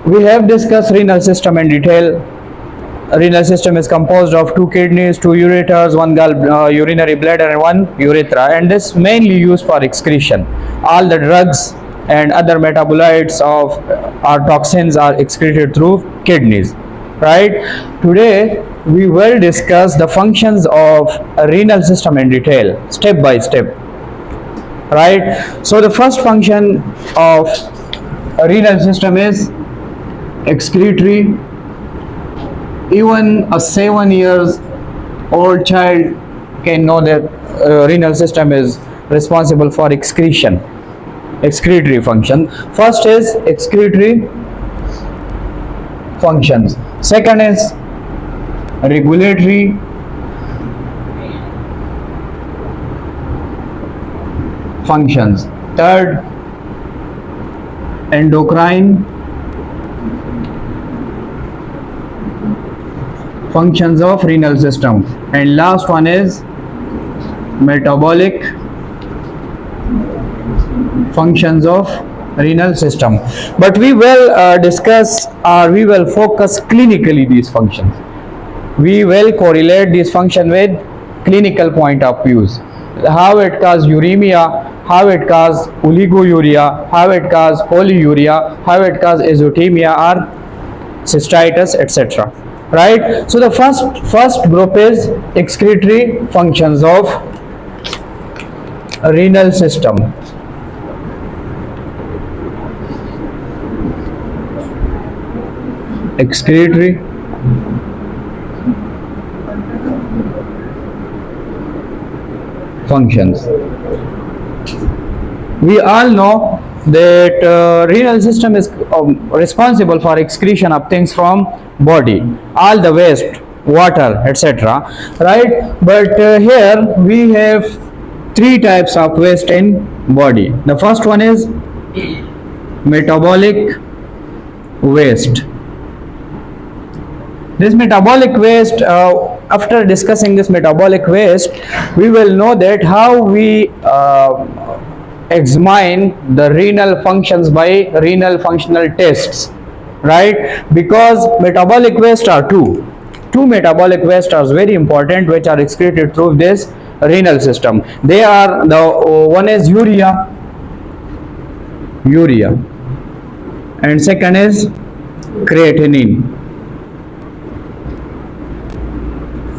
We have discussed renal system in detail. Renal system is composed of two kidneys, two ureters, one urinary bladder and one urethra, and this mainly used for excretion. All the drugs and other metabolites of our toxins are excreted through kidneys, right? Today we will discuss the functions of a renal system in detail, step by step, right? So the first function of a renal system is excretory. Even a 7 years old child can know that renal system is responsible for excretory function. First is excretory functions. Second is regulatory functions. Third, endocrine functions of renal system, and last one is metabolic functions of renal system. But we will discuss or we will focus clinically these functions. We will correlate this function with clinical point of views, how it causes uremia, how it causes oliguria, how it causes polyuria, how it causes azotemia or cystitis, etc. Right? So the first group is excretory functions of renal system. Excretory functions. We all know that renal system is responsible for excretion of things from body, all the waste, water, etc. Right? But here we have three types of waste in body. The first one is metabolic waste. This metabolic waste, after discussing this metabolic waste, we will know that how we examine the renal functions by renal functional tests, right? Because metabolic waste are two metabolic waste are very important, which are excreted through this renal system. They are, the one is urea, and second is creatinine.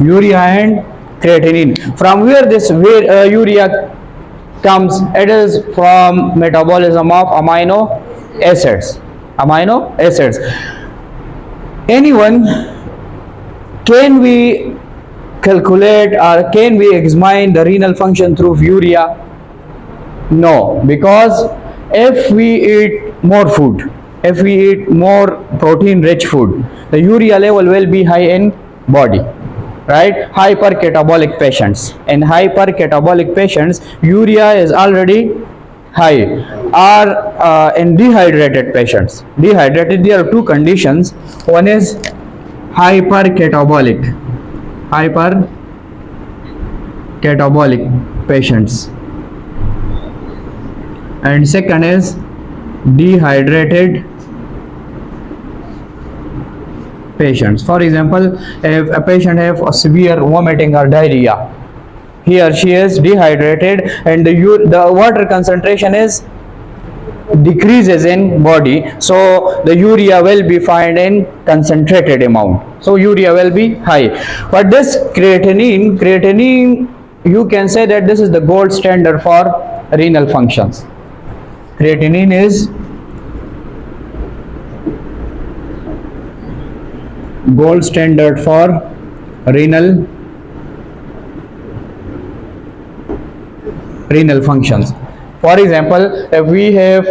Urea and creatinine. From where this urea comes? It is from metabolism of amino acids. Anyone, can we calculate or can we examine the renal function through urea? No, because if we eat more food, if we eat more protein rich food, the urea level will be high in body, right? Hypercatabolic patients. In hypercatabolic patients, urea is already high. Or in dehydrated patients, there are two conditions. One is hypercatabolic patients, and second is dehydrated patients. For example, if a patient have a severe vomiting or diarrhea, he or she is dehydrated and the water concentration is decreases in body, so the urea will be found in concentrated amount, so urea will be high. But this creatinine, you can say that this is the gold standard for renal functions. Creatinine is gold standard for renal functions. For example, if we have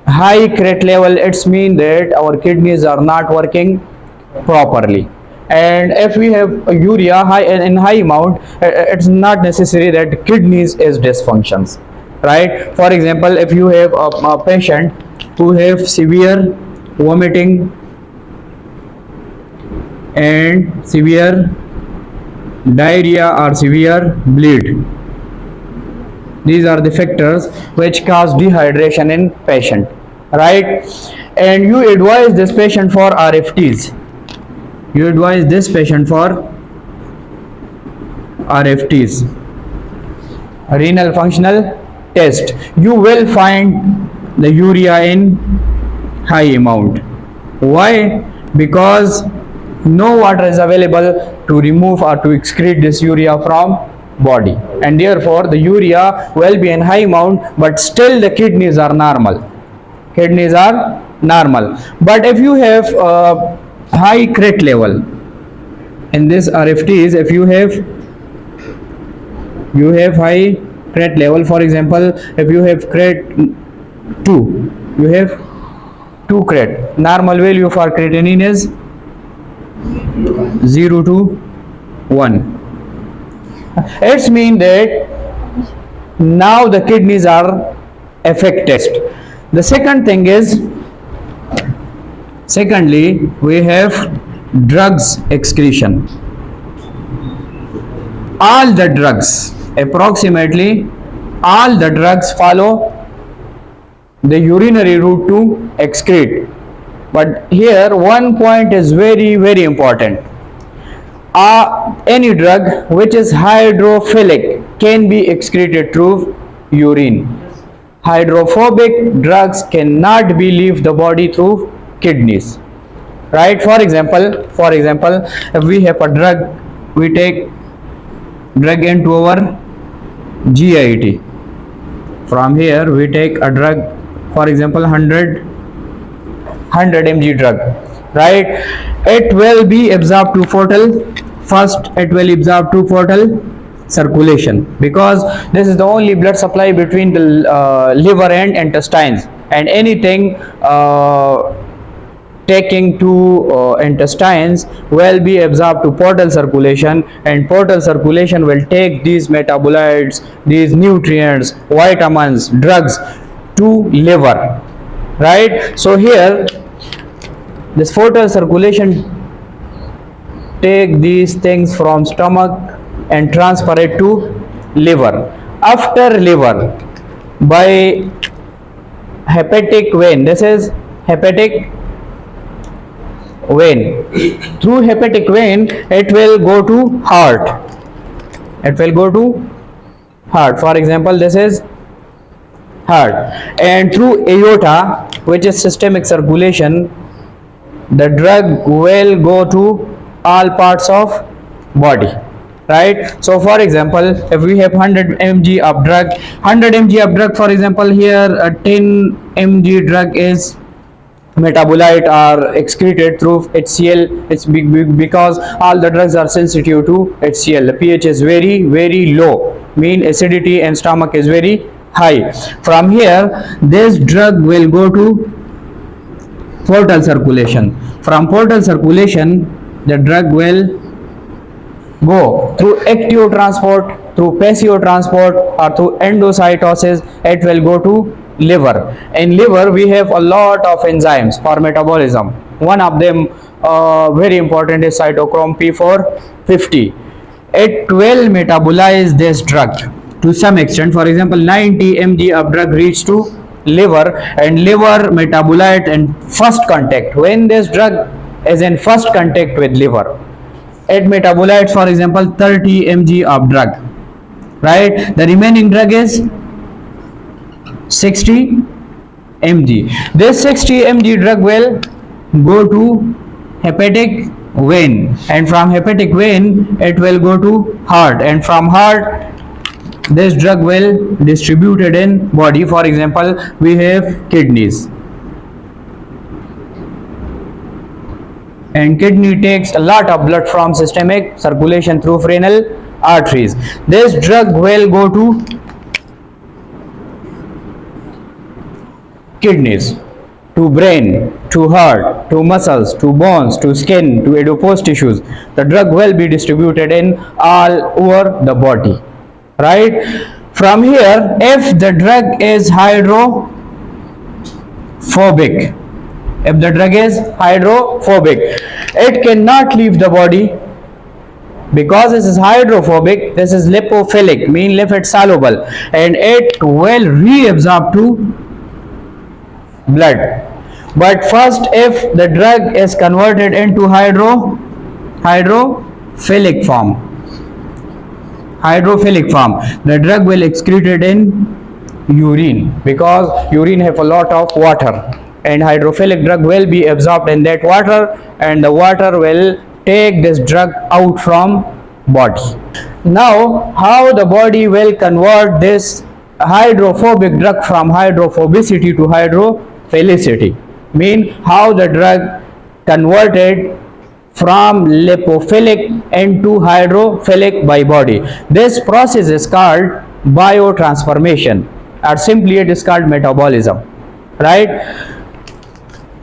high creat level, it's mean that our kidneys are not working properly. And if we have urea in high amount, it's not necessary that kidneys is dysfunctions, right? For example, if you have a patient who have severe vomiting and severe diarrhea or severe bleed, these are the factors which cause dehydration in patient, right? and you advise this patient for RFTs. You advise this patient for RFTs, renal functional test. You will find the urea in high amount. Why? Because no water is available to remove or to excrete this urea from body, and therefore the urea will be in high amount, but still the kidneys are normal. Kidneys are normal. But if you have high creat level in this RFTs, if you have high creat level, for example, if you have creat 2, you have 2 creat, normal value for creatinine is 0 to 1. It's mean that now the kidneys are affected. The second thing is, secondly, we have drugs excretion. All the drugs, approximately all the drugs follow the urinary route to excrete. But here one point is very, very important. Any drug which is hydrophilic can be excreted through urine. Hydrophobic drugs cannot be leave the body through kidneys. Right? For example, if we have a drug, we take drug into our GIT. From here we take a drug, for example 100 mg drug, right? It will be absorbed to portal. First it will absorb to portal circulation, because this is the only blood supply between the liver and intestines, and anything taking to intestines will be absorbed to portal circulation, and portal circulation will take these metabolites, these nutrients, vitamins, drugs to liver, right? So here this portal circulation take these things from stomach and transfer it to liver. After liver, by hepatic vein, this is hepatic vein, through hepatic vein it will go to heart. It will go to heart. For example, this is heart, and through aorta, which is systemic circulation, the drug will go to all parts of body, right? So for example, if we have 100 mg of drug, for example, here a 10 mg drug is metabolite are excreted through HCl. It's because all the drugs are sensitive to HCl. The pH is very, very low, mean acidity and stomach is very high. From here this drug will go to portal circulation. From portal circulation the drug will go through active transport, through passive transport, or through endocytosis. It will go to liver. In liver we have a lot of enzymes for metabolism. One of them very important is cytochrome P450. It will metabolize this drug to some extent. For example, 90 mg of drug reach to liver, and liver metabolite in first contact. When this drug is in first contact with liver, it metabolites, for example, 30 mg of drug, right? The remaining drug is 60 mg. This 60 mg drug will go to hepatic vein, and from hepatic vein it will go to heart, and from heart this drug will distributed in body. For example, we have kidneys, and kidney takes a lot of blood from systemic circulation through renal arteries. This drug will go to kidneys, to brain, to heart, to muscles, to bones, to skin, to adipose tissues. The drug will be distributed in all over the body, right? From here, if the drug is hydrophobic, it cannot leave the body, because this is hydrophobic. This is lipophilic, mean lipid soluble, and it will reabsorb to blood. But first, if the drug is converted into hydrophilic form, the drug will excrete it in urine, because urine have a lot of water, and hydrophilic drug will be absorbed in that water, and the water will take this drug out from body. Now, how the body will convert this hydrophobic drug from hydrophobicity to hydrophilicity, mean how the drug converted from lipophilic into hydrophilic by body. This process is called biotransformation, or simply it is called metabolism, right?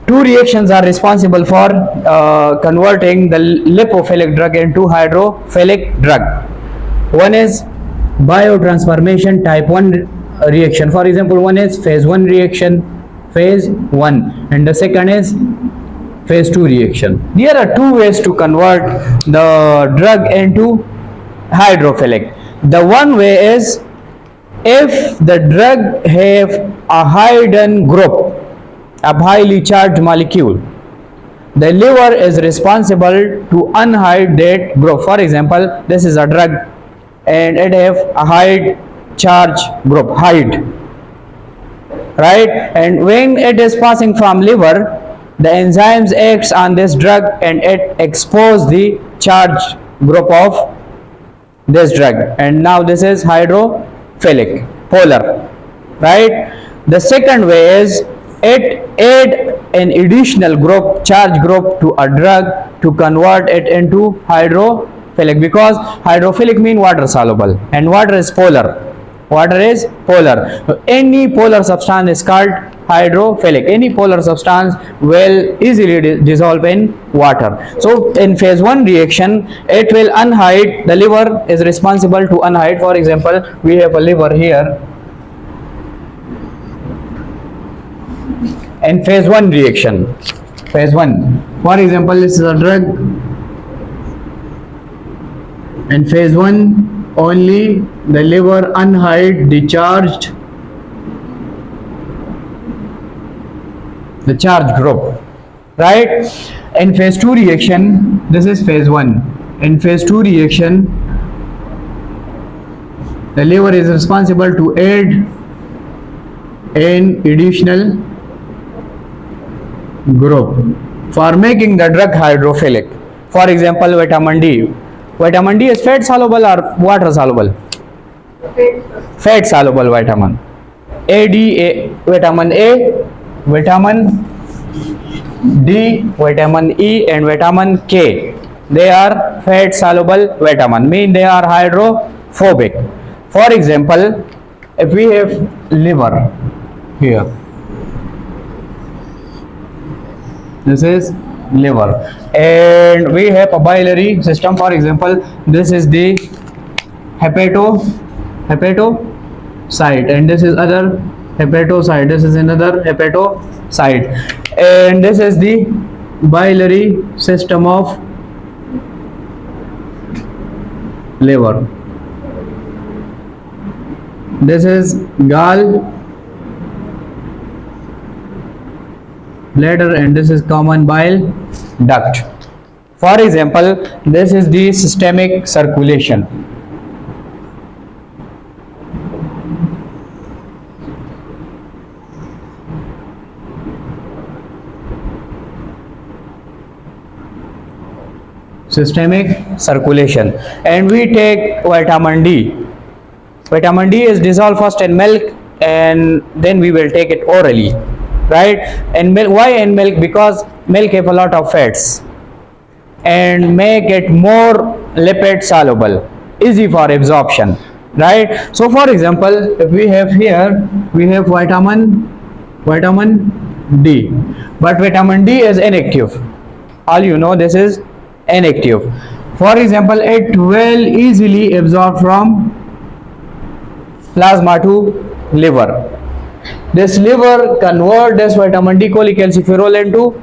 Two reactions are responsible for converting the lipophilic drug into hydrophilic drug. One is biotransformation type 1 reaction. For example, one is phase 1 reaction, phase 1, and the second is phase 2 reaction. There are two ways to convert the drug into hydrophilic. The one way is, if the drug have a hydrogen group, a highly charged molecule, the liver is responsible to unhide that group. For example, this is a drug and it have a high charge group, hide, right? And when it is passing from liver, the enzymes acts on this drug and it expose the charged group of this drug, and now this is hydrophilic, polar, right? The second way is, it add an additional group, charge group, to a drug to convert it into hydrophilic, because hydrophilic mean water soluble and water is polar. Any polar substance is called hydrophilic. Any polar substance will easily dissolve in water. So in phase 1 reaction, it will unhide, the liver is responsible to unhide. For example, we have a liver here. In phase 1 reaction, phase 1, for example, this is a drug. In phase 1 only, the liver unhide the charged group, right? In phase 2 reaction, this is phase 1. In phase 2 reaction, the liver is responsible to add an additional group for making the drug hydrophilic. For example, vitamin D. Vitamin D is fat soluble or water soluble? Fat soluble vitamin. Vitamin A, vitamin D, vitamin E, and vitamin K. They are fat soluble vitamin, mean they are hydrophobic. For example, if we have liver here, this is liver, and we have a biliary system. For example, this is the hepatocyte, and this is other hepatocyte, this is another hepatocyte, and this is the biliary system of liver. This is gall bladder, and this is common bile duct. For example, this is the systemic circulation. And we take vitamin D. Vitamin D is dissolved first in milk, and then we will take it orally, right? And milk, why in milk? Because milk have a lot of fats and make it more lipid soluble, easy for absorption, right? So for example, if we have here, we have vitamin D, but vitamin D is inactive. All you know, this is inactive. For example, it will easily absorb from plasma to liver. This liver convert this vitamin D cholecalciferol into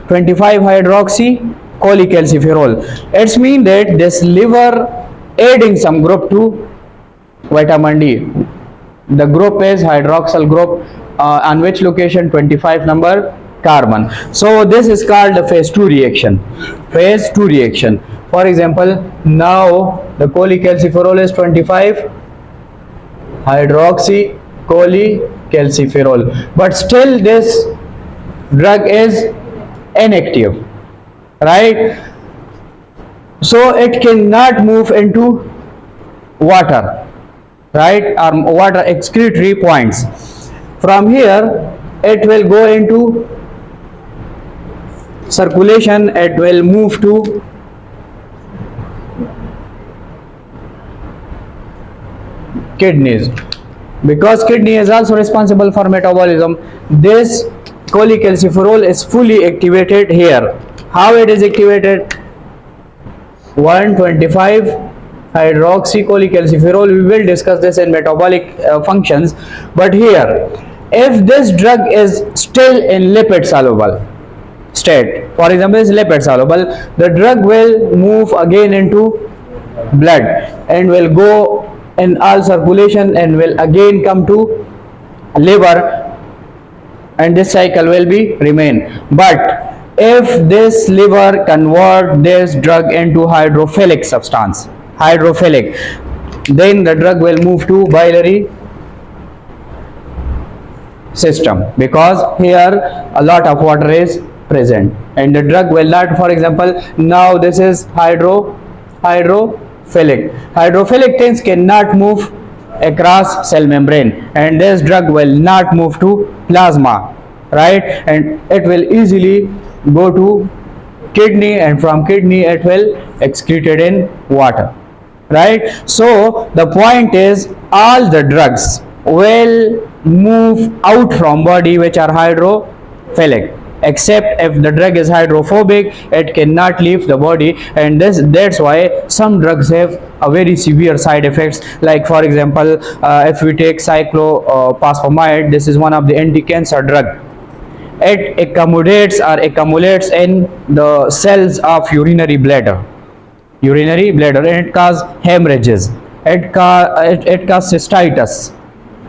25 hydroxy cholecalciferol. It's mean that this liver adding some group to vitamin D. The group is hydroxyl group, on which location? 25 number carbon. So this is called the phase 2 reaction. Phase 2 reaction. For example, now the cholecalciferol is 25 hydroxycholecalciferol, but still this drug is inactive, right? So it cannot move into water, right, or water excretory points. From here it will go into circulation, it will move to kidneys, because kidney is also responsible for metabolism. This cholecalciferol is fully activated here. How it is activated? 125 hydroxycholecalciferol. We will discuss this in metabolic functions, but here if this drug is still in lipid soluble state, for example is lipid soluble, the drug will move again into blood and will go in all circulation and will again come to liver, and this cycle will be remain. But if this liver convert this drug into hydrophilic substance, hydrophilic, then the drug will move to biliary system, because here a lot of water is present and the drug will not, for example now this is hydrophilic things cannot move across cell membrane, and this drug will not move to plasma, right, and it will easily go to kidney, and from kidney it will excreted in water, right? So the point is all the drugs will move out from body which are hydrophilic, except if the drug is hydrophobic, it cannot leave the body, and that's why some drugs have a very severe side effects. Like for example, if we take cyclophosphamide, this is one of the anti-cancer drug. It accommodates or accumulates in the cells of urinary bladder, and it causes hemorrhages, it causes cystitis,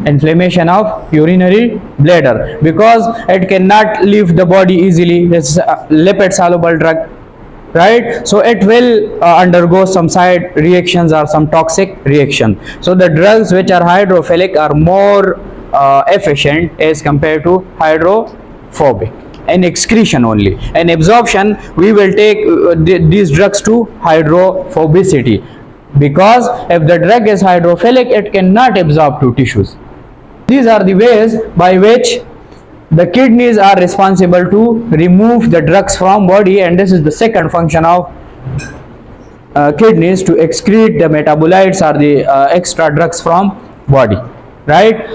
inflammation of urinary bladder, because it cannot leave the body easily. It's a lipid soluble drug, right? So it will undergo some side reactions or some toxic reaction. So the drugs which are hydrophilic are more efficient as compared to hydrophobic in excretion only. In absorption we will take these drugs to hydrophobicity, because if the drug is hydrophilic it cannot absorb to tissues. These are the ways by which the kidneys are responsible to remove the drugs from body, and this is the second function of kidneys, to excrete the metabolites or the extra drugs from body, right?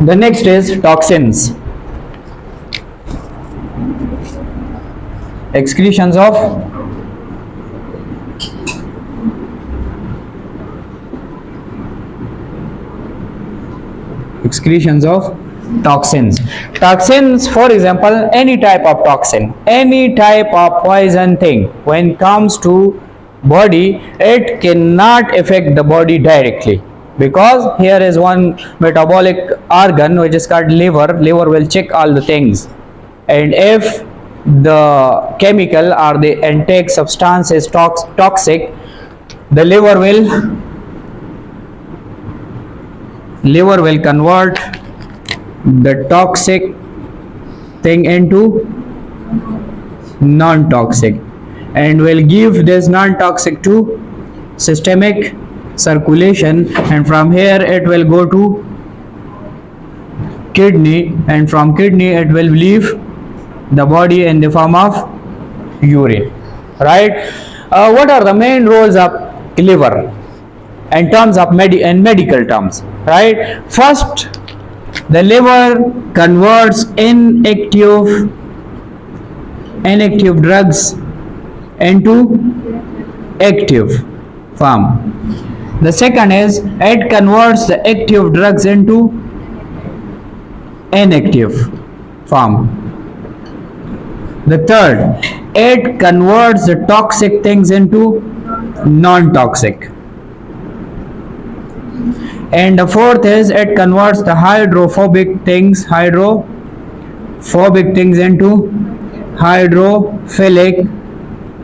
The next is toxins. Excretions of toxins. Toxins, for example, any type of toxin, any type of poison thing, when it comes to body, it cannot affect the body directly, because here is one metabolic organ which is called liver. Liver will check all the things, and if the chemical or the intake substance is toxic, the liver will convert the toxic thing into non-toxic, and will give this non-toxic to systemic circulation, and from here it will go to kidney, and from kidney it will leave the body in the form of urine, right? What are the main roles of liver in terms of medical terms, right? First, the liver converts inactive drugs into active form. The second is it converts the active drugs into inactive form. The third, it converts the toxic things into non-toxic. And the fourth is it converts the hydrophobic things into hydrophilic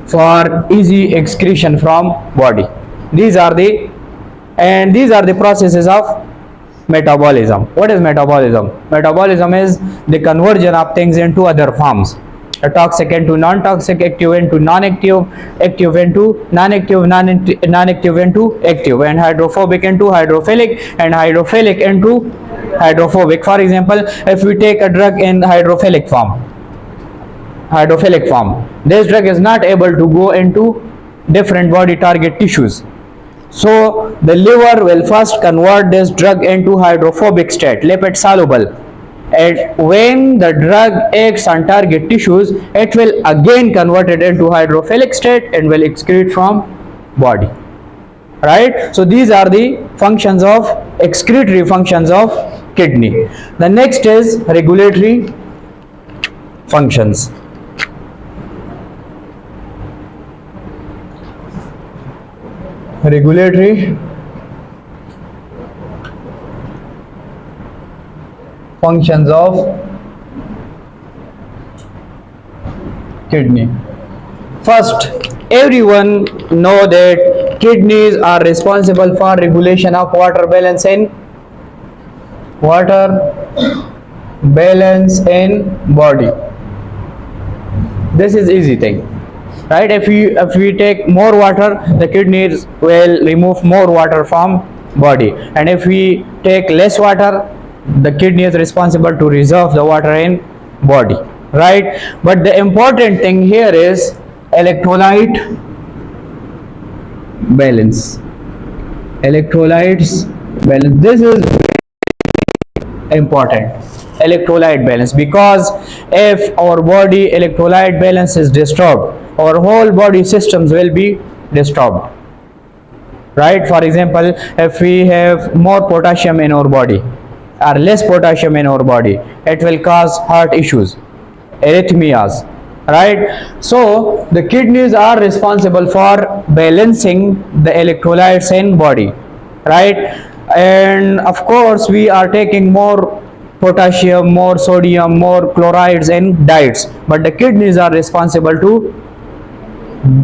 for easy excretion from body. These are the processes of metabolism. What is metabolism? Metabolism is the conversion of things into other forms. A toxic into non-toxic, active into non-active, active into non-active, non-active into active, and hydrophobic into hydrophilic, and hydrophilic into hydrophobic. For example, if we take a drug in hydrophilic form, this drug is not able to go into different body target tissues. So the liver will first convert this drug into hydrophobic state, lipid soluble, and when the drug acts on target tissues, it will again convert it into hydrophilic state and will excrete from body. Right? So these are the functions of excretory functions of kidney. The next is regulatory functions. Regulatory functions of kidney. First, everyone know that kidneys are responsible for regulation of water balance in body. This is easy thing, right? If we take more water, the kidneys will remove more water from body, and if we take less water, the kidney is responsible to reserve the water in body, right? But the important thing here is electrolyte balance. Electrolytes balance. This is important. Electrolyte balance, because if our body electrolyte balance is disturbed, our whole body systems will be disturbed, right? For example, if we have more potassium in our body or less potassium in our body, it will cause heart issues, arrhythmias, right? So the kidneys are responsible for balancing the electrolytes in body, right? And of course we are taking more potassium, more sodium, more chlorides in diets, but the kidneys are responsible to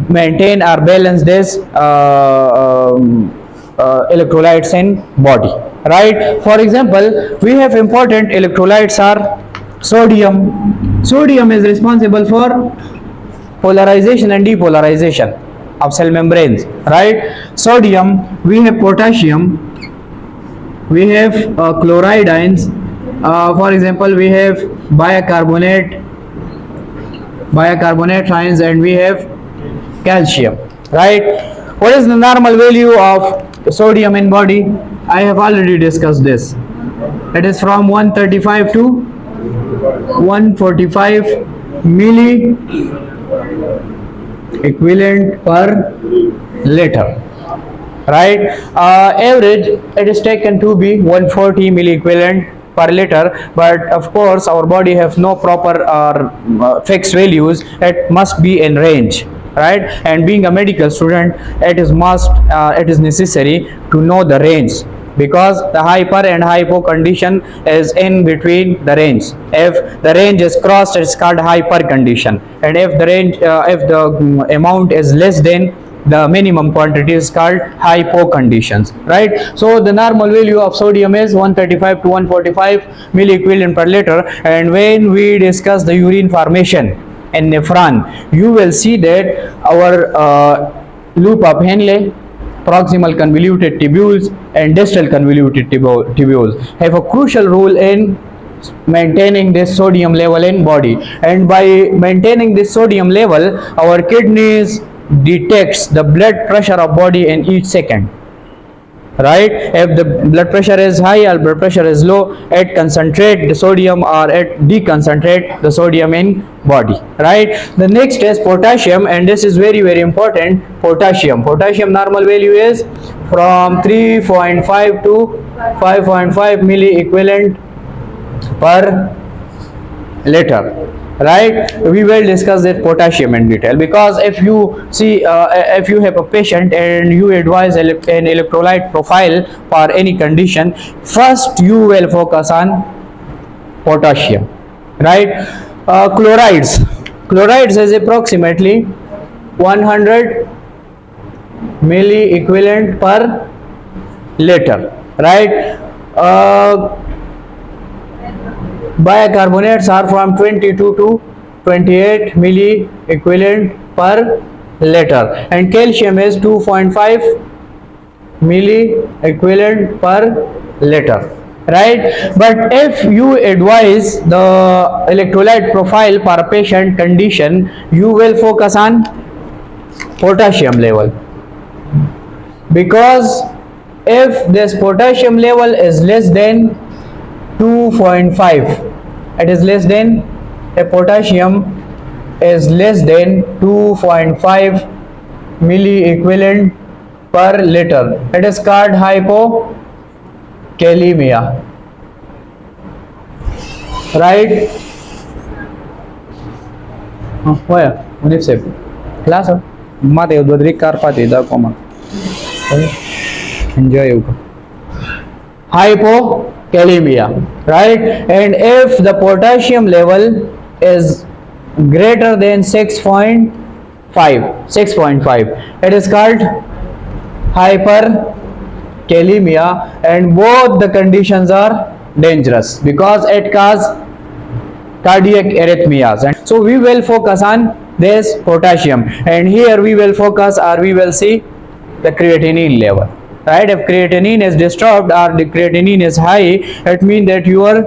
maintain or balance this electrolytes in body, right? For example, we have important electrolytes are sodium. Sodium is responsible for polarization and depolarization of cell membranes, right? Sodium. We have potassium, we have chloride ions. For example, we have bicarbonate ions, and we have calcium, right? What is the normal value of sodium in body? I have already discussed this. It is from 135 to 145 milli equivalent per liter, right? Average it is taken to be 140 milli equivalent per liter, but of course our body has no proper fixed values. It must be in range, right? And being a medical student, it is necessary to know the range, because the hyper and hypo condition is in between the range. If the range is crossed, it's called hyper condition, and if the amount is less than the minimum quantity is called hypo conditions, right? So the normal value of sodium is 135 to 145 milli equivalent per liter. And when we discuss the urine formation in nephron, you will see that our loop of Henle, proximal convoluted tubules and distal convoluted tubules have a crucial role in maintaining this sodium level in body. And by maintaining this sodium level, our kidneys detects the blood pressure of body in each second, right? If the blood pressure is high or blood pressure is low, it concentrate the sodium or it deconcentrate the sodium in body, right? The next is potassium, and this is very important. Potassium normal value is from 3.5 to 5.5 milli equivalent per liter, right? We will discuss that potassium in detail, because if you see, if you have a patient and you advise an electrolyte profile for any condition, first you will focus on potassium, right? Chlorides is approximately 100 milli equivalent per liter, right? Bicarbonates are from 22 to 28 milli equivalent per liter, and calcium is 2.5 milli equivalent per liter, right? But if you advise the electrolyte profile for a patient condition, you will focus on potassium level, because if this potassium level is less than 2.5, it is less than, a potassium is less than 2.5 milli equivalent per liter, it is called hypokalemia, right? Where? Unif se class mate udri karpati da koma enjoy you hypokalemia, right? And if the potassium level is greater than 6.5, it is called hyperkalemia, and both the conditions are dangerous because it causes cardiac arrhythmias. And so we will focus on this potassium, and here we will focus, or we will see the creatinine level, right? If creatinine is disturbed or the creatinine is high, it means that your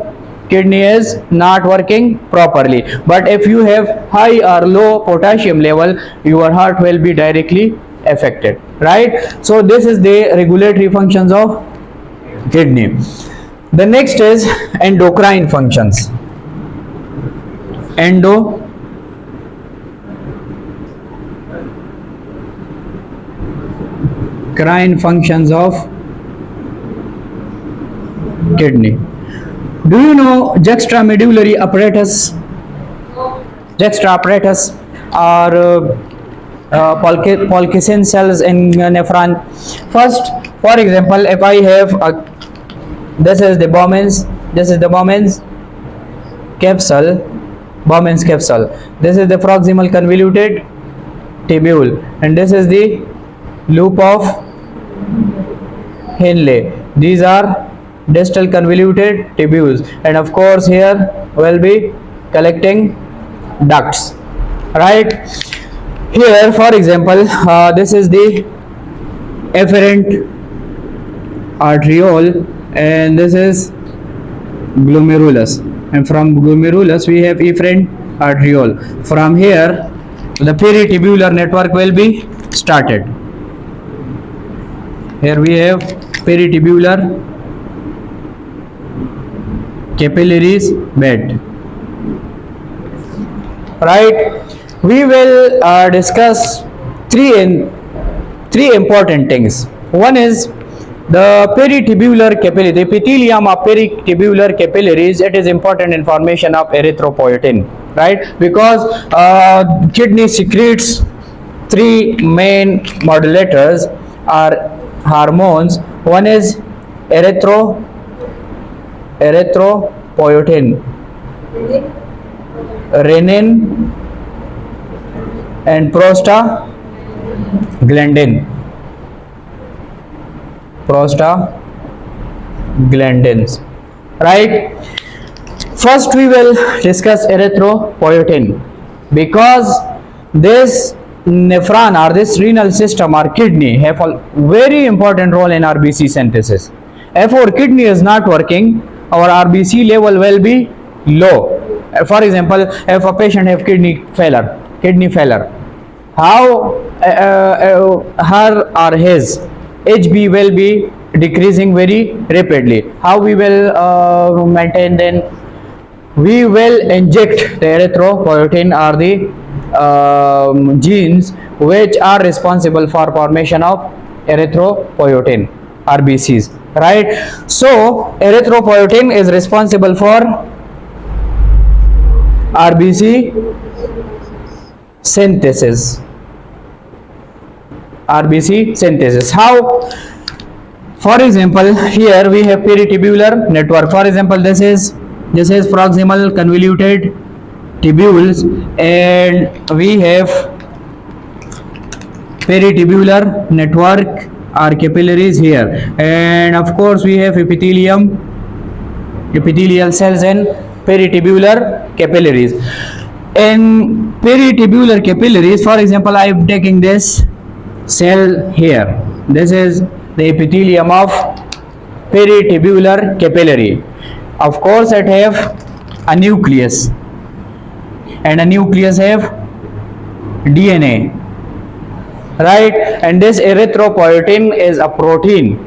kidney is not working properly. But if you have high or low potassium level, your heart will be directly affected, right? So this is the regulatory functions of kidney. The next is endocrine functions. Endocrine functions of kidney. Do you know juxtamedullary apparatus? Juxta apparatus or Pulcine cells in nephron. First, for example, if I have this is the Bowman's capsule, this is the proximal convoluted tubule, and this is the loop of Henle. These are distal convoluted tubules, and of course here will be collecting ducts, right? Here, for example, this is the efferent arteriole, and this is glomerulus, and from glomerulus we have efferent arteriole. From here the peritubular network will be started. Here we have peritubular capillaries bed, right? We will discuss three important things. One is the peritubular capillary, the epithelium of peritubular capillaries. It is important information of erythropoietin, right? Because kidney secretes three main modulators or hormones. One is erythropoietin, renin, and prostaglandins, right? First we will discuss erythropoietin, because this nephron or this renal system or kidney have a very important role in RBC synthesis. If our kidney is not working, our RBC level will be low. For example, if a patient have kidney failure, how her or his HB will be decreasing very rapidly. How we will maintain? Then we will inject the erythropoietin or the genes which are responsible for formation of erythropoietin RBCs, right? So erythropoietin is responsible for RBC synthesis. RBC synthesis. How? For example, here we have peritubular network. For example, this is proximal convoluted tubules, and we have peritubular network or capillaries here, and of course we have epithelial cells and peritubular capillaries. In peritubular capillaries, for example, I am taking this cell here. This is the epithelium of peritubular capillary. Of course, it have a nucleus, and a nucleus have DNA, right? And this erythropoietin is a protein,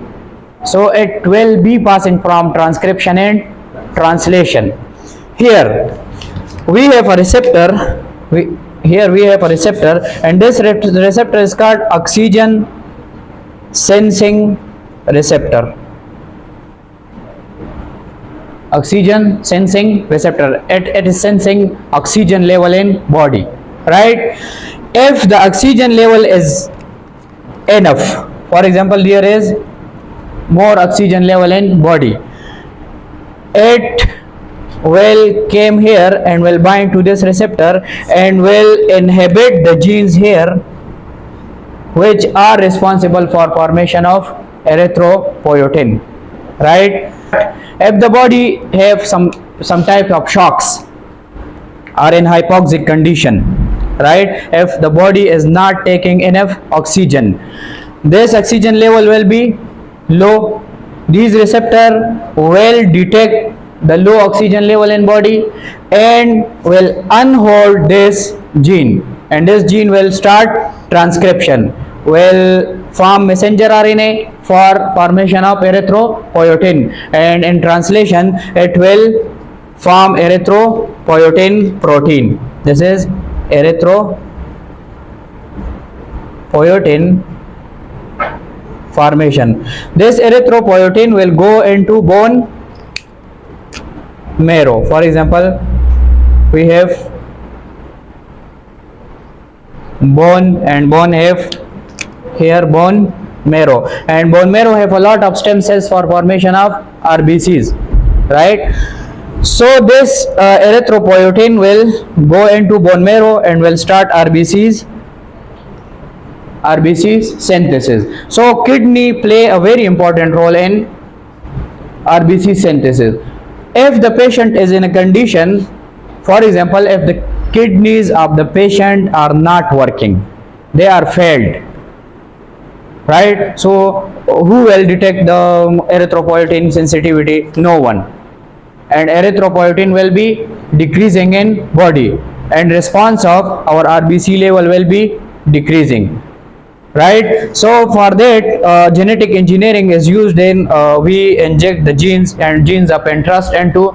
so it will be passing from transcription and translation. Here we have a receptor. Here we have a receptor, and this receptor is called oxygen sensing receptor. Oxygen sensing receptor. It is sensing oxygen level in body, right? If the oxygen level is enough, for example, there is more oxygen level in body, it will came here and will bind to this receptor and will inhibit the genes here which are responsible for formation of erythropoietin, right? If the body have some type of shocks or in hypoxic condition, right? If the body is not taking enough oxygen, this oxygen level will be low. These receptor will detect the low oxygen level in body and will unhold this gene, and this gene will start transcription, will form messenger RNA for formation of erythropoietin, and in translation it will form erythropoietin protein. This is erythropoietin formation. This erythropoietin will go into bone marrow. For example, we have bone, and bone have here bone marrow, and bone marrow have a lot of stem cells for formation of RBCs, right? So this erythropoietin will go into bone marrow and will start RBC synthesis. So kidney play a very important role in RBC synthesis. If the patient is in a condition, for example, if the kidneys of the patient are not working, they are failed, right? So who will detect the erythropoietin sensitivity? No one. And erythropoietin will be decreasing in body, and response of our RBC level will be decreasing, right? So for that, genetic engineering is used in we inject the genes and genes of interest into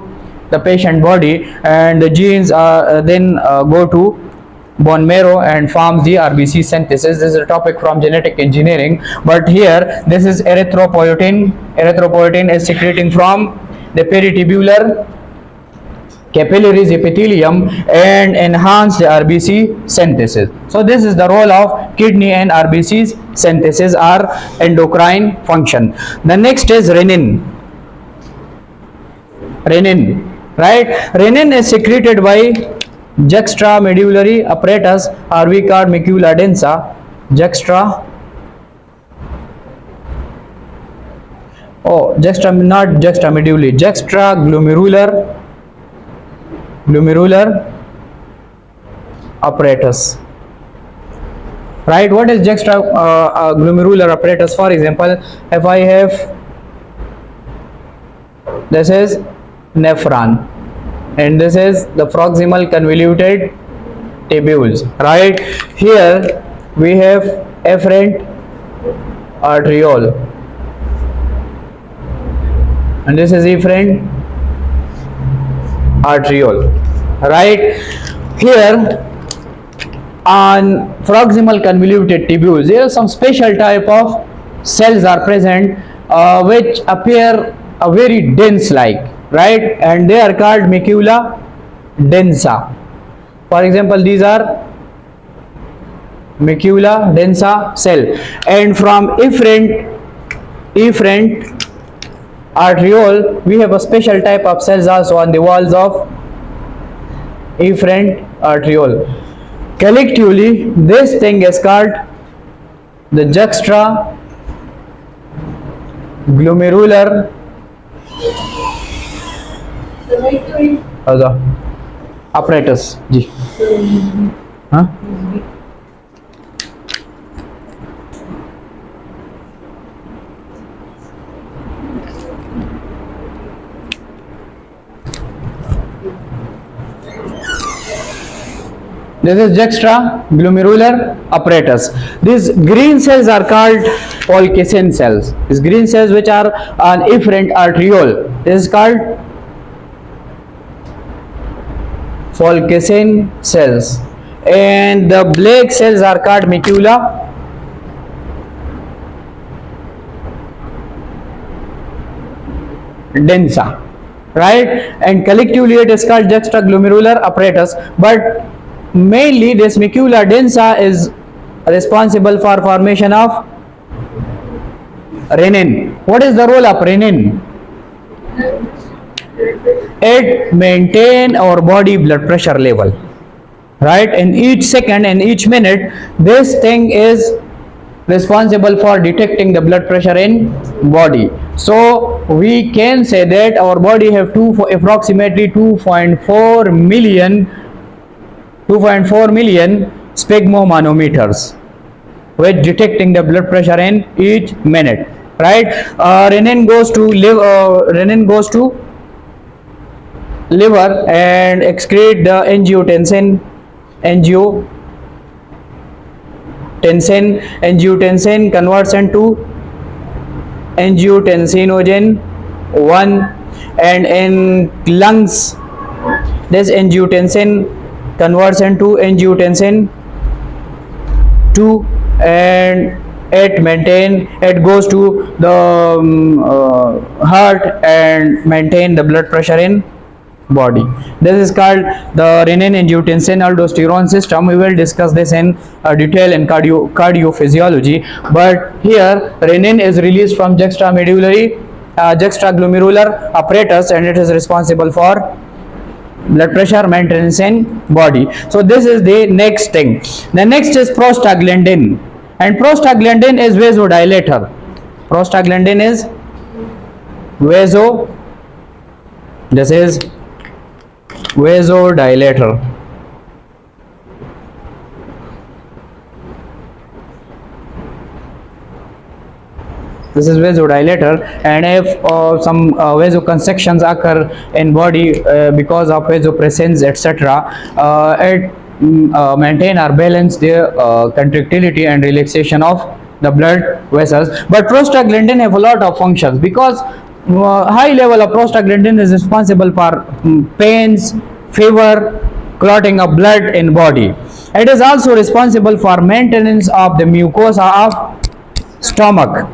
the patient body, and the genes then go to bone marrow and forms the RBC synthesis. This is a topic from genetic engineering, but here this is erythropoietin. Erythropoietin is secreting from the peritubular capillaries epithelium and enhance the RBC synthesis. So this is the role of kidney and RBC synthesis or endocrine function. The next is renin. Renin, right? Renin is secreted by juxtamedullary apparatus, or we call macula densa. Juxtaglomerular apparatus, right? What is juxtaglomerular apparatus? For example, if I have, this is nephron, and this is the proximal convoluted tubules, right? Here we have afferent arteriole, and this is efferent arteriole, right? Here on proximal convoluted tubules, there are some special type of cells are present which appear very dense like, right? And they are called macula densa. For example, these are macula densa cell, and from efferent arteriole we have a special type of cells also on the walls of efferent arteriole. Collectively, this thing is called the juxtaglomerular apparatus. जी हाँ This is juxtaglomerular apparatus. These green cells are called Pulcine cells. These green cells which are on efferent arteriole, this is called Pulcine cells, and the black cells are called macula densa, right? And collectively it is called juxtaglomerular apparatus, but mainly this macula densa is responsible for formation of renin. What is the role of renin? It maintain our body blood pressure level, right? In each second and each minute, this thing is responsible for detecting the blood pressure in body. So we can say that our body have approximately 2.4 million sphygmomanometers with detecting the blood pressure in each minute, right? Renin goes to liver and excrete the angiotensin converts into angiotensinogen 1, and in lungs this angiotensin converts into angiotensin 2, and it goes to the heart and maintain the blood pressure in body. This is called the renin angiotensin aldosterone system. We will discuss this in detail in cardiophysiology, but here renin is released from juxtaglomerular apparatus, and it is responsible for blood pressure maintenance in body. So this is the next thing. The next is prostaglandin, and prostaglandin is vasodilator. Prostaglandin is vasodilator. This is vasodilator, and if some vasoconstrictions occur in body because of vasopressins, etc., it maintain or balance their contractility and relaxation of the blood vessels. But prostaglandin have a lot of functions, because high level of prostaglandin is responsible for pains, fever, clotting of blood in body. It is also responsible for maintenance of the mucosa of stomach.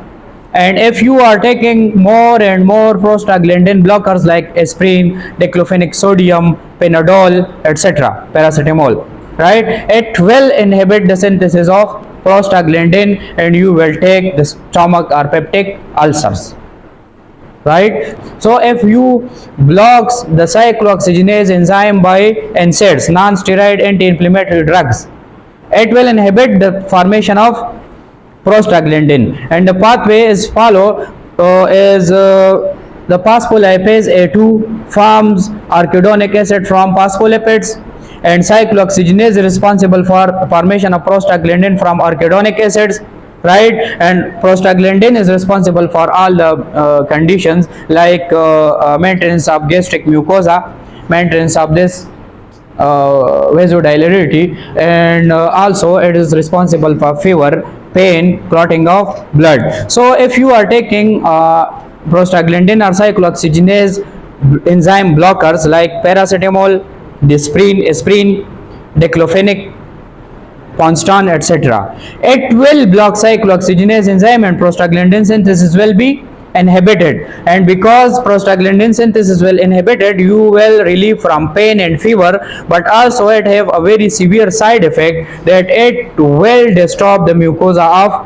And if you are taking more and more prostaglandin blockers like aspirin, diclofenac sodium, Panadol, etc., paracetamol, right, it will inhibit the synthesis of prostaglandin, and you will take the stomach or peptic ulcers, right? So if you blocks the cyclooxygenase enzyme by NSAIDs, non-steroid anti-inflammatory drugs, it will inhibit the formation of prostaglandin, and the pathway is the phospholipase A2 forms arachidonic acid from phospholipids, and cyclooxygenase is responsible for formation of prostaglandin from arachidonic acids, right? And prostaglandin is responsible for all the conditions like maintenance of gastric mucosa, maintenance of this vasodilatority, and also it is responsible for fever, pain, clotting of blood. So if you are taking prostaglandin or cyclooxygenase enzyme blockers like paracetamol, aspirin, diclofenac, Ponstan, etc., it will block cyclooxygenase enzyme, and prostaglandin synthesis will be inhibited, and because prostaglandin synthesis will inhibited, you will relieve from pain and fever, but also it have a very severe side effect that it will disturb the mucosa of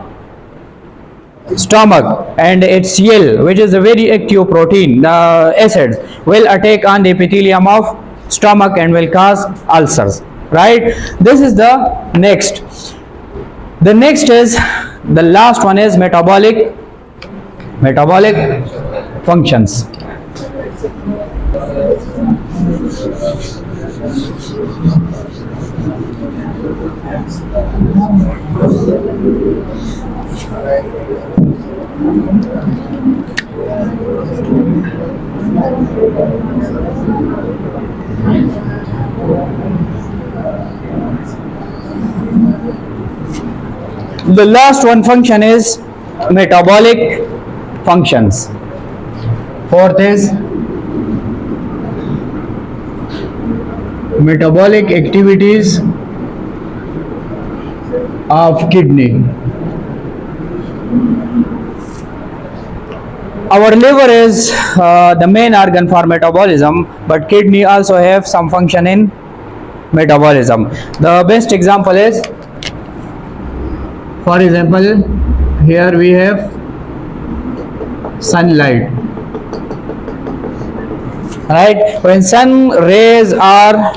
stomach, and its cell, which is a very active protein acids, will attack on the epithelium of stomach and will cause ulcers, right? This is the next is the last one is metabolic functions. The last one function is metabolic functions. Fourth is metabolic activities of kidney. Our liver is the main organ for metabolism, but kidney also have some function in metabolism. The best example is, for example, here we have sunlight, right? When sun rays are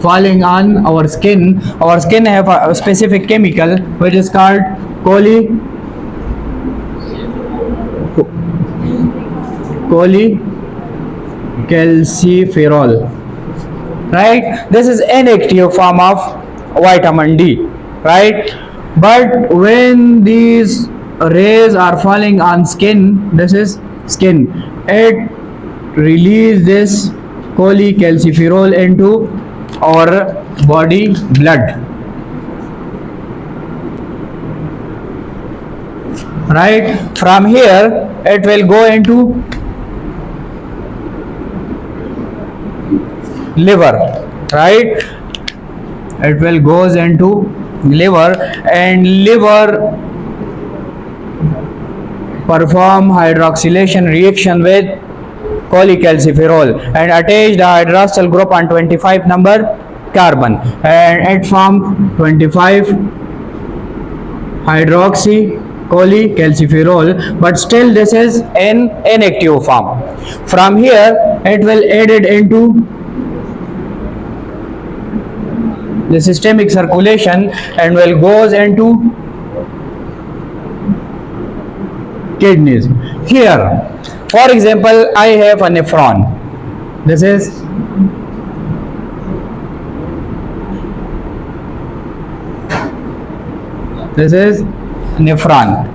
falling on our skin have a specific chemical which is called cholecalciferol, right? This is inactive form of vitamin D, right? But when these rays are falling on skin, this is skin, it release this cholecalciferol into our body blood, right? From here it will go into liver, right? It will goes into liver, and liver perform hydroxylation reaction with cholecalciferol and attach the hydroxyl group on 25 number carbon, and it form 25 hydroxy cholecalciferol, but still this is in inactive form. From here it will added into the systemic circulation and will goes into kidneys. Here, for example, I have a nephron. This is nephron.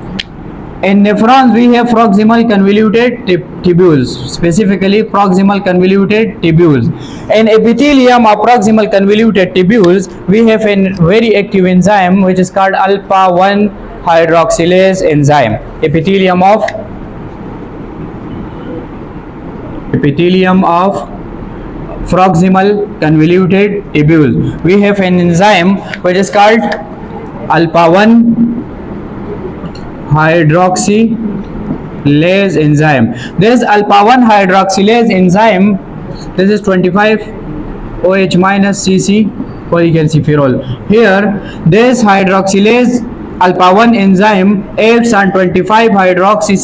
In nephrons we have proximal convoluted tubules, specifically proximal convoluted tubules. In epithelium of proximal convoluted tubules we have a very active enzyme which is called alpha 1 hydroxylase enzyme. Epithelium of proximal convoluted tubules we have an enzyme which is called alpha 1 hydroxylase enzyme. This alpha 1 hydroxylase enzyme, this is 25 OH minus CC cholecalciferol. Here this hydroxylase alpha 1 enzyme acts on 25 hydroxy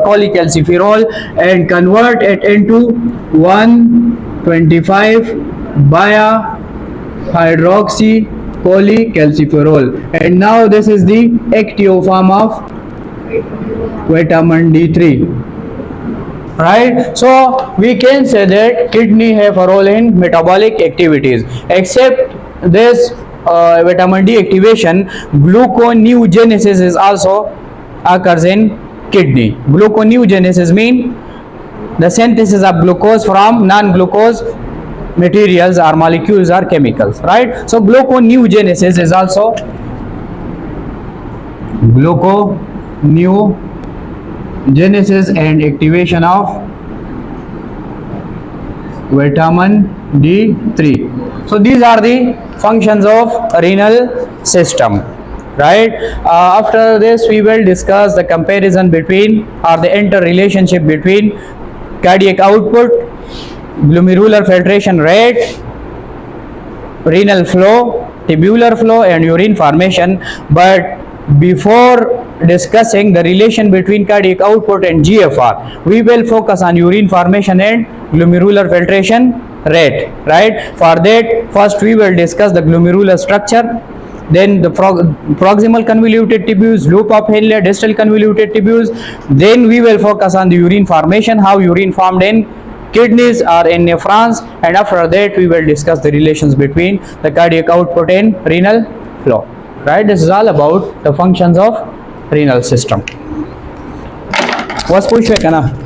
cholecalciferol and convert it into 125 via hydroxy cholecalciferol, and now this is the active form of vitamin D3, right? So we can say that kidney have a role in metabolic activities. Except this vitamin D activation, gluconeogenesis is also occurs in kidney. Gluconeogenesis mean the synthesis of glucose from non-glucose materials or molecules or chemicals, right? So gluconeogenesis is also gluconeogenesis and activation of vitamin D3. So these are the functions of renal system. right? After this we will discuss the comparison between or the interrelationship between cardiac output, glomerular filtration rate, renal flow, tubular flow and urine formation. But before discussing the relation between cardiac output and GFR, we will focus on urine formation and glomerular filtration rate, right? For that, first we will discuss the glomerular structure, then the proximal convoluted tubules, loop of Henle, distal convoluted tubules. Then we will focus on the urine formation, how urine formed in kidneys or in nephrons, and after that we will discuss the relations between the cardiac output and renal flow, right? This is all about the functions of renal system. Was pushwe kana?